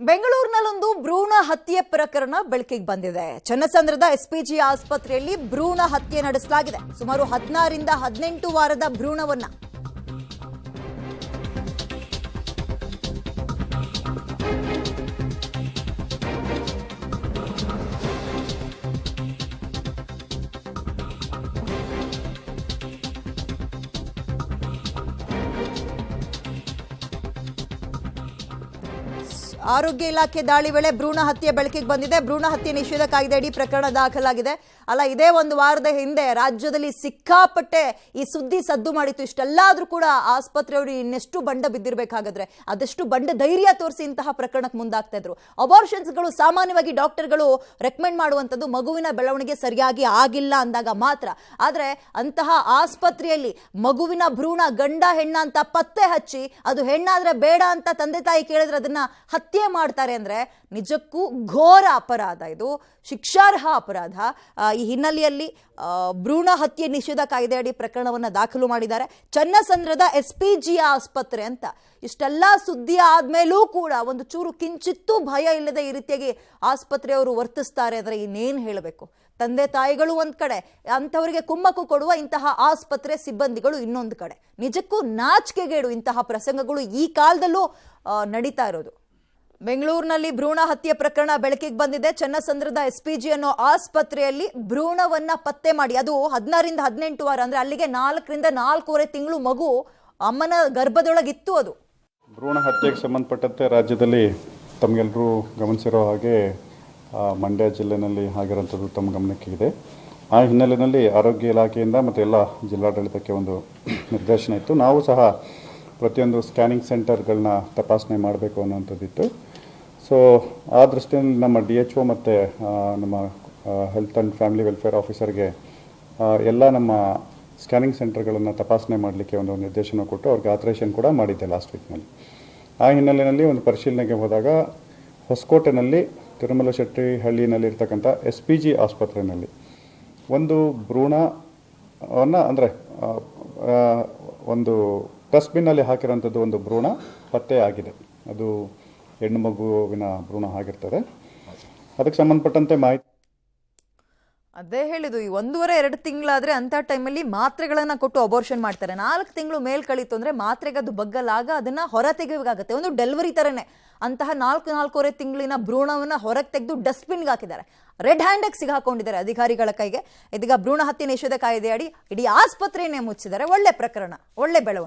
ಬೆಂಗಳೂರಿನಲ್ಲೊಂದು ಭ್ರೂಣ ಹತ್ಯೆ ಪ್ರಕರಣ ಬೆಳಕಿಗೆ ಬಂದಿದೆ. ಚನ್ನಸಂದ್ರದ ಎಸ್ಪಿಜಿ ಆಸ್ಪತ್ರೆಯಲ್ಲಿ ಭ್ರೂಣ ಹತ್ಯೆ ನಡೆಸಲಾಗಿದೆ. ಸುಮಾರು 16 ರಿಂದ 18 ವಾರದ ಭ್ರೂಣವನ್ನ ಆರೋಗ್ಯ ಇಲಾಖೆ ದಾಳಿ ವೇಳೆ ಭ್ರೂಣ ಹತ್ಯೆ ಬೆಳಕಿಗೆ ಬಂದಿದೆ. ಭ್ರೂಣ ಹತ್ಯೆ ನಿಷೇಧ ಕಾಯ್ದೆಯಡಿ ಪ್ರಕರಣ ದಾಖಲಾಗಿದೆ. ಅಲ್ಲ, ಇದೇ ಒಂದು ವಾರದ ಹಿಂದೆ ರಾಜ್ಯದಲ್ಲಿ ಸಿಕ್ಕಾಪಟ್ಟೆ ಈ ಸುದ್ದಿ ಸದ್ದು ಮಾಡಿತ್ತು. ಇಷ್ಟೆಲ್ಲಾದ್ರೂ ಕೂಡ ಆಸ್ಪತ್ರೆಯವರು ಇನ್ನೆಷ್ಟು ಬಂಡ ಬಿದ್ದಿರಬೇಕಾಗಾದ್ರೆ, ಅದೆಷ್ಟು ಬಂಡ ಧೈರ್ಯ ತೋರಿಸಿ ಇಂತಹ ಪ್ರಕರಣಕ್ಕೆ ಮುಂದಾಗ್ತಾ ಇದ್ರು. ಅಬಾರ್ಷನ್ಸ್ಗಳು ಸಾಮಾನ್ಯವಾಗಿ ಡಾಕ್ಟರ್ಗಳು ರೆಕಮೆಂಡ್ ಮಾಡುವಂಥದ್ದು ಮಗುವಿನ ಬೆಳವಣಿಗೆ ಸರಿಯಾಗಿ ಆಗಿಲ್ಲ ಅಂದಾಗ ಮಾತ್ರ. ಆದರೆ ಅಂತಹ ಆಸ್ಪತ್ರೆಯಲ್ಲಿ ಮಗುವಿನ ಭ್ರೂಣ ಗಂಡ ಹೆಣ್ಣ ಅಂತ ಪತ್ತೆ ಹಚ್ಚಿ ಅದು ಹೆಣ್ಣಾದ್ರೆ ಬೇಡ ಅಂತ ತಂದೆ ತಾಯಿ ಕೇಳಿದ್ರೆ ಅದನ್ನ ಹತ್ಯೆ ಮಾಡ್ತಾರೆ ಅಂದ್ರೆ ನಿಜಕ್ಕೂ ಘೋರ ಅಪರಾಧ. ಇದು ಶಿಕ್ಷಾರ್ಹ ಅಪರಾಧ. ಈ ಹಿನ್ನೆಲೆಯಲ್ಲಿ ಭ್ರೂಣ ಹತ್ಯೆ ನಿಷೇಧ ಕಾಯ್ದೆಯಡಿ ಪ್ರಕರಣವನ್ನು ದಾಖಲು ಮಾಡಿದ್ದಾರೆ. ಚನ್ನಸಂದ್ರದ ಎಸ್ಪಿಜಿ ಆಸ್ಪತ್ರೆ ಅಂತ. ಇಷ್ಟೆಲ್ಲ ಸುದ್ದಿ ಆದ್ಮೇಲೂ ಕೂಡ ಒಂದು ಚೂರು ಕಿಂಚಿತ್ತೂ ಭಯ ಇಲ್ಲದೆ ಈ ರೀತಿಯಾಗಿ ಆಸ್ಪತ್ರೆಯವರು ವರ್ತಿಸ್ತಾರೆ ಅಂದ್ರೆ ಇನ್ನೇನು ಹೇಳಬೇಕು. ತಂದೆ ತಾಯಿಗಳು ಒಂದ್ ಕಡೆ, ಅಂಥವರಿಗೆ ಕುಮ್ಮಕ್ಕು ಕೊಡುವ ಇಂತಹ ಆಸ್ಪತ್ರೆ ಸಿಬ್ಬಂದಿಗಳು ಇನ್ನೊಂದು ಕಡೆ. ನಿಜಕ್ಕೂ ನಾಚಿಕೆಗೇಡು ಇಂತಹ ಪ್ರಸಂಗಗಳು ಈ ಕಾಲದಲ್ಲೂ ನಡೀತಾ ಇರೋದು. ಬೆಂಗಳೂರಿನಲ್ಲಿ ಭ್ರೂಣ ಹತ್ಯೆ ಪ್ರಕರಣ ಬೆಳಕಿಗೆ ಬಂದಿದೆ. ಚನ್ನಸಂದ್ರದ ಎಸ್ಪಿಜಿ ಅನ್ನೋ ಆಸ್ಪತ್ರೆಯಲ್ಲಿ ಭ್ರೂಣವನ್ನ ಪತ್ತೆ ಮಾಡಿ, ಅದು 16 ರಿಂದ 18 ವಾರ ಅಂದ್ರೆ ಅಲ್ಲಿಗೆ 4 ರಿಂದ 4.5 ತಿಂಗಳು ಮಗು ಅಮ್ಮನ ಗರ್ಭದೊಳಗಿತ್ತು. ಅದು ಭ್ರೂಣ ಹತ್ಯೆಗೆ ಸಂಬಂಧಪಟ್ಟಂತೆ ರಾಜ್ಯದಲ್ಲಿ ತಮಗೆಲ್ಲರೂ ಗಮನಿಸಿರೋ ಹಾಗೆ ಮಂಡ್ಯ ಜಿಲ್ಲೆಯಲ್ಲಿ ಆಗಿರೋಂಥದ್ದು ತಮ್ಮ ಗಮನಕ್ಕೆ ಇದೆ. ಆ ಹಿನ್ನೆಲೆಯಲ್ಲಿ ಆರೋಗ್ಯ ಇಲಾಖೆಯಿಂದ ಮತ್ತು ಎಲ್ಲ ಜಿಲ್ಲಾಡಳಿತಕ್ಕೆ ಒಂದು ನಿರ್ದೇಶನ ಇತ್ತು. ನಾವು ಸಹ ಪ್ರತಿಯೊಂದು ಸ್ಕ್ಯಾನಿಂಗ್ ಸೆಂಟರ್ಗಳನ್ನ ತಪಾಸಣೆ ಮಾಡಬೇಕು ಅನ್ನೋಂಥದ್ದಿತ್ತು. ಸೊ ಆ ದೃಷ್ಟಿಯಲ್ಲಿ ನಮ್ಮ DHO ಮತ್ತು ನಮ್ಮ ಹೆಲ್ತ್ ಆ್ಯಂಡ್ ಫ್ಯಾಮಿಲಿ ವೆಲ್ಫೇರ್ ಆಫೀಸರ್ಗೆ ಎಲ್ಲ ನಮ್ಮ ಸ್ಕ್ಯಾನಿಂಗ್ ಸೆಂಟರ್ಗಳನ್ನು ತಪಾಸಣೆ ಮಾಡಲಿಕ್ಕೆ ಒಂದು ನಿರ್ದೇಶನ ಕೊಟ್ಟು ಅವ್ರಿಗೆ ಆಥರೈಸೇಷನ್ ಕೂಡ ಮಾಡಿದ್ದೆ ಲಾಸ್ಟ್ ವೀಕ್ನಲ್ಲಿ. ಆ ಹಿನ್ನೆಲೆಯಲ್ಲಿ ಒಂದು ಪರಿಶೀಲನೆಗೆ ಹೋದಾಗ ಹೊಸಕೋಟೆನಲ್ಲಿ ತಿರುಮಲ ಶೆಟ್ಟಿ ಹಳ್ಳಿನಲ್ಲಿ ಇರ್ತಕ್ಕಂಥ SPG ಆಸ್ಪತ್ರೆಯಲ್ಲಿ ಒಂದು ಭ್ರೂಣವನ್ನು ಅಂದರೆ ಒಂದು ಡಸ್ಟ್ಬಿನ್ನಲ್ಲಿ ಹಾಕಿರೋಂಥದ್ದು ಒಂದು ಭ್ರೂಣ ಪತ್ತೆ ಆಗಿದೆ. ಅದು ಹೆಣ್ಣು ಮಗುವಿನ ಭ್ರೂಣ ಆಗಿರ್ತದೆ. ಅದಕ್ಕೆ ಸಂಬಂಧಪಟ್ಟಂತೆ ಮಾಹಿತಿ ಅದೇ ಹೇಳಿದ್ದು, ಈ 1.5-2 ತಿಂಗಳಾದ್ರೆ ಅಂಥ ಟೈಮಲ್ಲಿ ಮಾತ್ರೆಗಳನ್ನ ಕೊಟ್ಟು ಅಬೋರ್ಷನ್ ಮಾಡ್ತಾರೆ. 4 ತಿಂಗಳು ಮೇಲ್ ಕಳೀತು ಅಂದ್ರೆ ಮಾತ್ರೆಗೆ ಅದು ಬಗ್ಗಲಾಗ ಅದನ್ನ ಹೊರ ತೆಗೆಯಬೇಕಾಗತ್ತೆ. ಒಂದು ಡೆಲಿವರಿ ತರನೇ ಅಂತಹ 4.5 ತಿಂಗಳಿನ ಭ್ರೂಣವನ್ನ ಹೊರಗೆ ತೆಗೆದು ಡಸ್ಟ್ಬಿನ್ಗೆ ಹಾಕಿದ್ದಾರೆ. ರೆಡ್ ಹ್ಯಾಂಡಾಗಿ ಸಿಗಾಕೊಂಡಿದ್ದಾರೆ ಅಧಿಕಾರಿಗಳ ಕೈಗೆ. ಇದೀಗ ಭ್ರೂಣ ಹತ್ಯೆ ನಿಷೇಧ ಕಾಯ್ದೆಯಡಿ ಇಡೀ ಆಸ್ಪತ್ರೆಯನ್ನೇ ಮುಚ್ಚಿದ್ದಾರೆ. ಒಳ್ಳೆ ಪ್ರಕರಣ, ಒಳ್ಳೆ ಬೆಳವಣಿಗೆ.